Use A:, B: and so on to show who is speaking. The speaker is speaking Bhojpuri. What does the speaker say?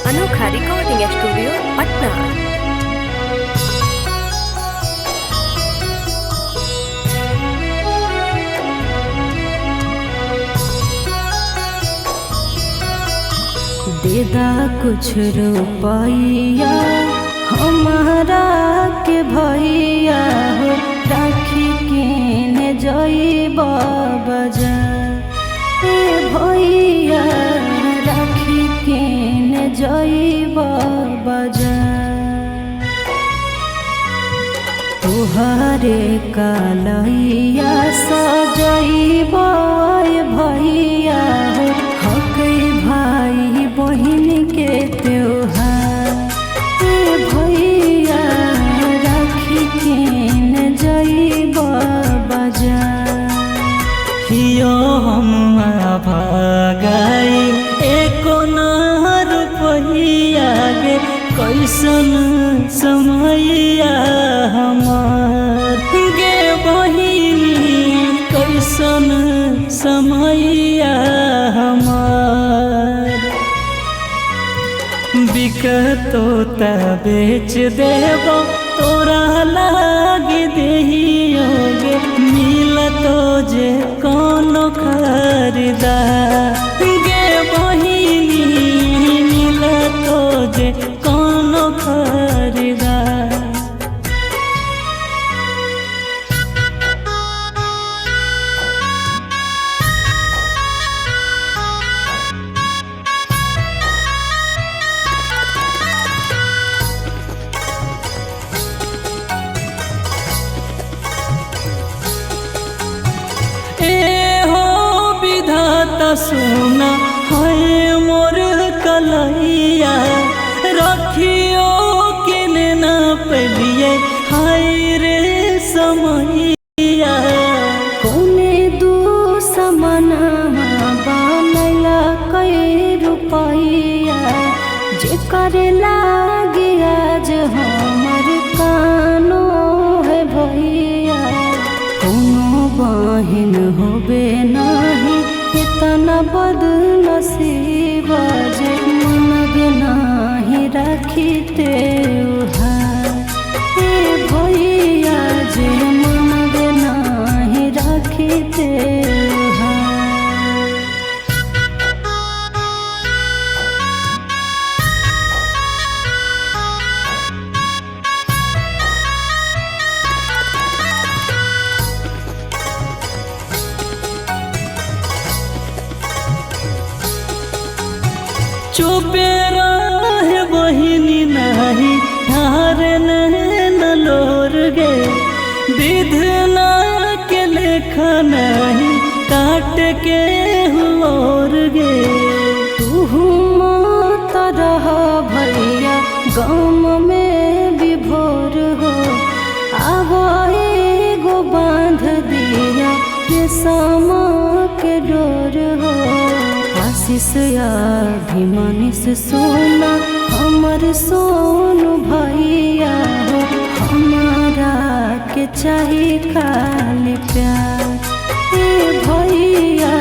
A: अनोखा रिकॉर्डिंग स्टूडियो पटना।
B: देदा कुछ रुपैया हमारा के भैया हो, राखी किने जइबा बाजार। ए भैया राखी किने जइबा बाजार। तुहरे कालैया सजइबा भैया हो, हकै भाई बहिन के त्योहार। ए भैया राखी किने जइबा बाजार।
C: हियो हम भागाई एको ना रुपैया गे, कैसन समैया हमार गे बहिनी, कैसन समैया हमार। बिकतो ता बेच देबो तोरा लागे देहियोगे, मिलतो जे कोनो खरीदार गे बहिनी, मिलतो जे कोनो खरीदार। सुना है मोर कलैया, रखियो किने ना पलिए हाय रे समैया।
B: कोने दू समना बनैला कई रुपैया, जे करे लागे आज हमर कानो है भैया। कोनो बहिन होबे नाही इतना बदनसीब, जे मनबे नाही राखी त्योहार। ए भैया जे मनबे नाही राखी त्योहार।
C: चुपे रहे बहिनी नहीं धार न लोर गे, विधना के लेखा नहीं काट के हुओर गे।
B: तू मत रह भैया गम में विभोर हो, आब एगो बांध दिया रेशम के डोर हो। आशीष अभिमानिस सोना हमर सोनू भैया हो, हमारा के चाही खाली प्यार। ए भैया